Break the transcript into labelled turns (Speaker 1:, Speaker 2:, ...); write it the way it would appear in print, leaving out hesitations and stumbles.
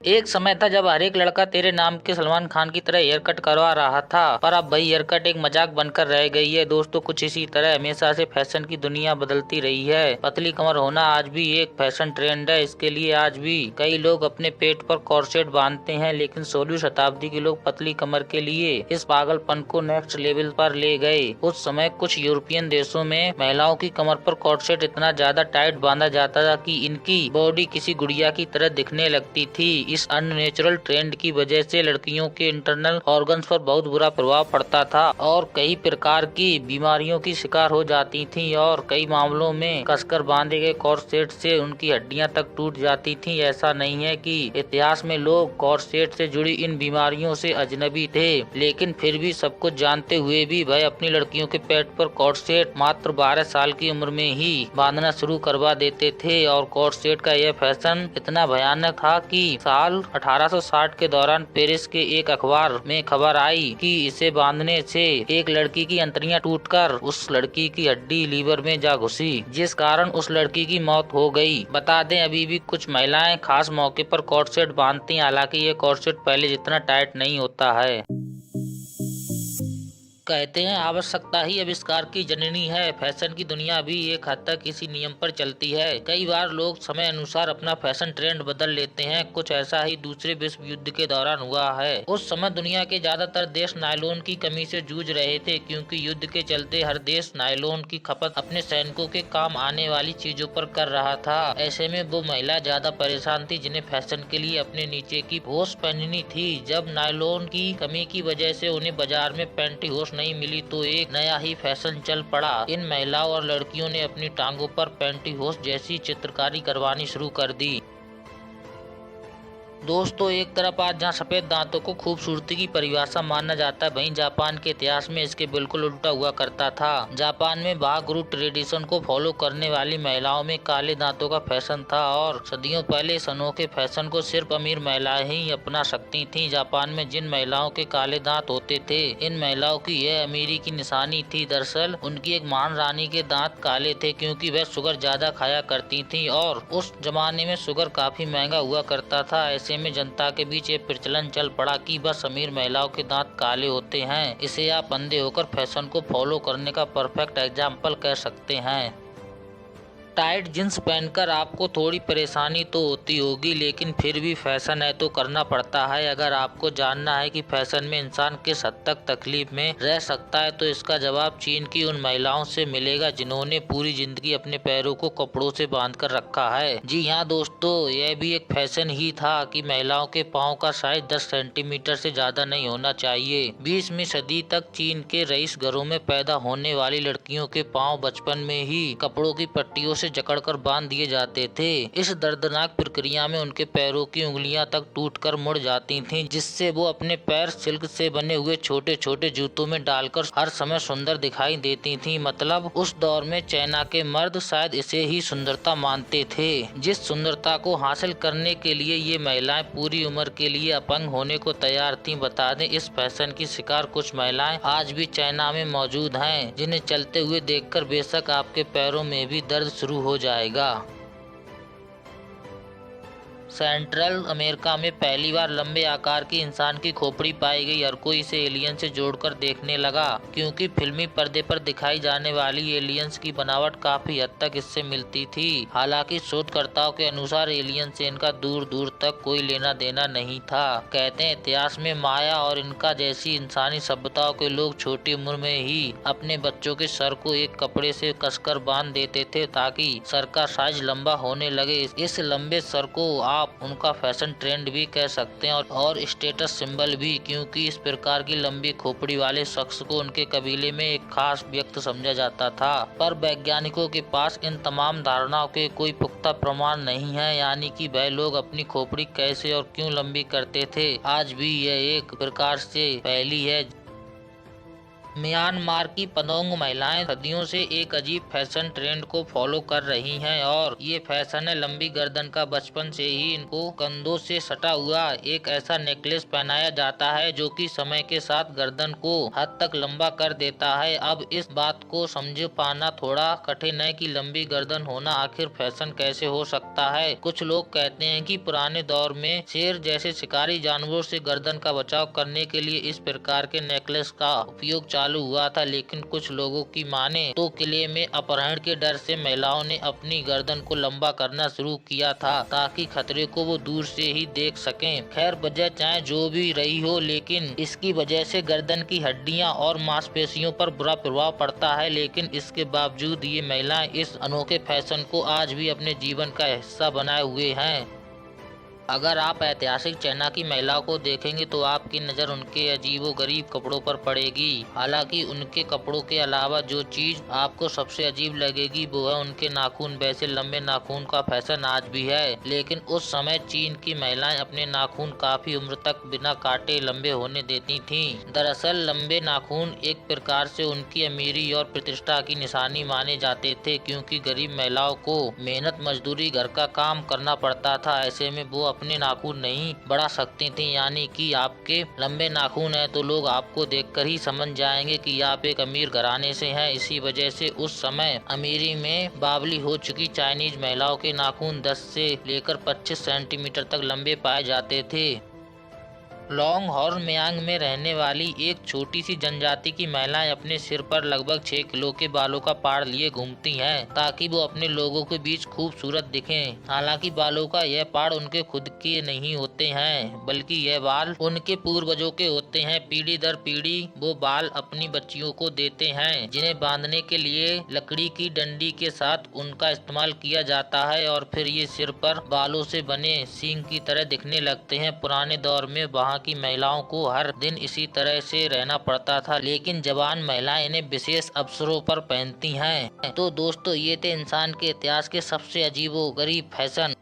Speaker 1: एक समय था जब हर एक लड़का तेरे नाम के सलमान खान की तरह हेयर कट करवा रहा था, पर अब वही हेयर कट एक मजाक बनकर रह गई है। दोस्तों, कुछ इसी तरह हमेशा से फैशन की दुनिया बदलती रही है। पतली कमर होना आज भी एक फैशन ट्रेंड है। इसके लिए आज भी कई लोग अपने पेट पर कॉर्सेट बांधते हैं, लेकिन 16वीं शताब्दी के लोग पतली कमर के लिए इस पागलपन को नेक्स्ट लेवल पर ले गए। उस समय कुछ यूरोपियन देशों में महिलाओं की कमर पर कॉर्सेट इतना ज्यादा टाइट बांधा जाता था कि इनकी बॉडी किसी गुड़िया की तरह दिखने लगती थी। इस अननेचुरल ट्रेंड की वजह से लड़कियों के इंटरनल ऑर्गन्स पर बहुत बुरा प्रभाव पड़ता था और कई प्रकार की बीमारियों की शिकार हो जाती थीं और कई मामलों में कसकर बांधे गए कॉर्सेट से उनकी हड्डियां तक टूट जाती थीं। ऐसा नहीं है कि इतिहास में लोग कॉर्सेट से जुड़ी इन बीमारियों से अजनबी थे, लेकिन फिर भी सब कुछ जानते हुए भी वह अपनी लड़कियों के पेट पर कॉर्सेट मात्र 12 साल की उम्र में ही बांधना शुरू करवा देते थे। और कॉर्सेट का यह फैशन इतना भयानक था कि साल 1860 के दौरान पेरिस के एक अखबार में खबर आई कि इसे बांधने से एक लड़की की अंतड़ियां टूटकर उस लड़की की हड्डी लीवर में जा घुसी, जिस कारण उस लड़की की मौत हो गई। बता दें, अभी भी कुछ महिलाएं खास मौके पर कॉर्सेट बांधती हैं, हालांकि ये कॉर्सेट पहले जितना टाइट नहीं होता है। कहते हैं आवश्यकता ही आविष्कार की जननी है। फैशन की दुनिया भी एक हद तक इसी नियम पर चलती है। कई बार लोग समय अनुसार अपना फैशन ट्रेंड बदल लेते हैं। कुछ ऐसा ही दूसरे विश्व युद्ध के दौरान हुआ है। उस समय दुनिया के ज्यादातर देश नायलॉन की कमी से जूझ रहे थे, क्योंकि युद्ध के चलते हर देश नायलॉन की खपत अपने सैनिकों के काम आने वाली चीजों पर कर रहा था। ऐसे में वो महिला ज्यादा परेशान थी जिन्हें फैशन के लिए अपने नीचे की होश पहननी थी। जब नायलॉन की कमी की वजह से उन्हें बाजार में पैंटी होश नहीं मिली तो एक नया ही फैशन चल पड़ा। इन महिलाओं और लड़कियों ने अपनी टांगों पर पैंटी होश जैसी चित्रकारी करवानी शुरू कर दी। दोस्तों, एक तरफ आज जहाँ सफेद दांतों को खूबसूरती की परिभाषा माना जाता है, वहीं जापान के इतिहास में इसके बिल्कुल उल्टा हुआ करता था। जापान में बागुरु ट्रेडिशन को फॉलो करने वाली महिलाओं में काले दांतों का फैशन था और सदियों पहले इस अनोखे फैशन को सिर्फ अमीर महिलाएं ही अपना सकती थीं। जापान में जिन महिलाओं के काले दांत होते थे, इन महिलाओं की यह अमीरी की निशानी थी। दरअसल उनकी एक महान रानी के दांत काले थे क्योंकि वह शुगर ज्यादा खाया करती थी और उस जमाने में शुगर काफी महंगा हुआ करता था। ऐसे में जनता के बीच ये प्रचलन चल पड़ा कि बस अमीर महिलाओं के दांत काले होते हैं। इसे आप अंधे होकर फैशन को फॉलो करने का परफेक्ट एग्जाम्पल कह सकते हैं। टाइट जींस पहनकर आपको थोड़ी परेशानी तो होती होगी, लेकिन फिर भी फैशन है तो करना पड़ता है। अगर आपको जानना है कि फैशन में इंसान किस हद तक तकलीफ में रह सकता है, तो इसका जवाब चीन की उन महिलाओं से मिलेगा जिन्होंने पूरी जिंदगी अपने पैरों को कपड़ों से बांध कर रखा है। जी हाँ दोस्तों, यह भी एक फैशन ही था कि महिलाओं के पाँव का साइज 10 सेंटीमीटर से ज्यादा नहीं होना चाहिए। 20वीं सदी तक चीन के रईस घरों में पैदा होने वाली लड़कियों के पाँव बचपन में ही कपड़ों की पट्टियों से जकड़कर बांध दिए जाते थे। इस दर्दनाक प्रक्रिया में उनके पैरों की उंगलियां तक टूटकर मुड़ जाती थीं, जिससे वो अपने पैर सिल्क से बने हुए छोटे छोटे जूतों में डालकर हर समय सुंदर दिखाई देती थीं। मतलब उस दौर में चाइना के मर्द शायद इसे ही सुंदरता मानते थे, जिस सुंदरता को हासिल करने के लिए ये महिलाएं पूरी उम्र के लिए अपंग होने को तैयार थीं। बता दें, इस फैशन की शिकार कुछ महिलाएं आज भी चाइना में मौजूद हैं, जिन्हें चलते हुए देखकर बेशक आपके पैरों में भी दर्द शुरू हो जाएगा। सेंट्रल अमेरिका में पहली बार लंबे आकार की इंसान की खोपड़ी पाई गई। हर कोई इसे एलियन से जोड़कर देखने लगा, क्योंकि फिल्मी पर्दे पर दिखाई जाने वाली एलियंस की बनावट काफी हद तक इससे मिलती थी। हालांकि शोधकर्ताओं के अनुसार एलियन से इनका दूर दूर तक कोई लेना देना नहीं था। कहते हैं इतिहास में माया और इनका जैसी इंसानी सभ्यताओं के लोग छोटी उम्र में ही अपने बच्चों के सर को एक कपड़े से कसकर बांध देते थे ताकि सर का साइज लंबा होने लगे। इस लंबे सर को आप उनका फैशन ट्रेंड भी कह सकते हैं और स्टेटस सिंबल भी, क्योंकि इस प्रकार की लंबी खोपड़ी वाले शख्स को उनके कबीले में एक खास व्यक्ति समझा जाता था। पर वैज्ञानिकों के पास इन तमाम धारणाओं के कोई पुख्ता प्रमाण नहीं है, यानी कि वह लोग अपनी खोपड़ी कैसे और क्यों लंबी करते थे। आज भी यह एक प्रकार से पहेली है। म्यांमार की पदोंग महिलाएं सदियों से एक अजीब फैशन ट्रेंड को फॉलो कर रही हैं और ये फैशन है लंबी गर्दन का। बचपन से ही इनको कंधों से सटा हुआ एक ऐसा नेकलेस पहनाया जाता है जो कि समय के साथ गर्दन को हद तक लंबा कर देता है। अब इस बात को समझ पाना थोड़ा कठिन है कि लंबी गर्दन होना आखिर फैशन कैसे हो सकता है। कुछ लोग कहते हैं कि पुराने दौर में शेर जैसे शिकारी जानवरों से गर्दन का बचाव करने के लिए इस प्रकार के नेकलेस का उपयोग चालू हुआ था, लेकिन कुछ लोगों की माने तो किले में अपहरण के डर से महिलाओं ने अपनी गर्दन को लंबा करना शुरू किया था ताकि खतरे को वो दूर से ही देख सकें। खैर, वजह चाहे जो भी रही हो, लेकिन इसकी वजह से गर्दन की हड्डियां और मांसपेशियों पर बुरा प्रभाव पड़ता है। लेकिन इसके बावजूद ये महिलाएं इस अनोखे फैशन को आज भी अपने जीवन का हिस्सा बनाए हुए हैं। अगर आप ऐतिहासिक चाइना की महिलाओं को देखेंगे तो आपकी नज़र उनके अजीबो-गरीब कपड़ों पर पड़ेगी। हालांकि उनके कपड़ों के अलावा जो चीज आपको सबसे अजीब लगेगी वो है उनके नाखून। वैसे लंबे नाखून का फैशन आज भी है, लेकिन उस समय चीन की महिलाएं अपने नाखून काफी उम्र तक बिना काटे लंबे होने देती थीं। दरअसल लंबे नाखून एक प्रकार से उनकी अमीरी और प्रतिष्ठा की निशानी माने जाते थे, क्योंकि गरीब महिलाओं को मेहनत मजदूरी घर का काम करना पड़ता था। ऐसे में वो अपने नाखून नहीं बढ़ा सकती थी। यानी कि आपके लंबे नाखून है तो लोग आपको देखकर ही समझ जाएंगे कि आप एक अमीर घराने से हैं। इसी वजह से उस समय अमीरी में बावली हो चुकी चाइनीज महिलाओं के नाखून 10 से लेकर 25 सेंटीमीटर तक लंबे पाए जाते थे। लॉन्ग हॉर्न म्यांग में रहने वाली एक छोटी सी जनजाति की महिलाएं अपने सिर पर लगभग 6 किलो के बालों का पाड़ लिए घूमती हैं ताकि वो अपने लोगों के बीच खूबसूरत दिखें। हालांकि बालों का यह पाड़ उनके खुद के नहीं होते हैं, बल्कि यह बाल उनके पूर्वजों के होते हैं। पीढ़ी दर पीढ़ी वो बाल अपनी बच्चियों को देते हैं, जिन्हें बांधने के लिए लकड़ी की डंडी के साथ उनका इस्तेमाल किया जाता है और फिर ये सिर पर बालों से बने सींग की तरह दिखने लगते हैं। पुराने दौर में वहाँ की महिलाओं को हर दिन इसी तरह से रहना पड़ता था, लेकिन जवान महिलाएं इन्हें विशेष अवसरों पर पहनती हैं। तो दोस्तों, ये थे इंसान के इतिहास के सबसे अजीबो गरीब फैशन।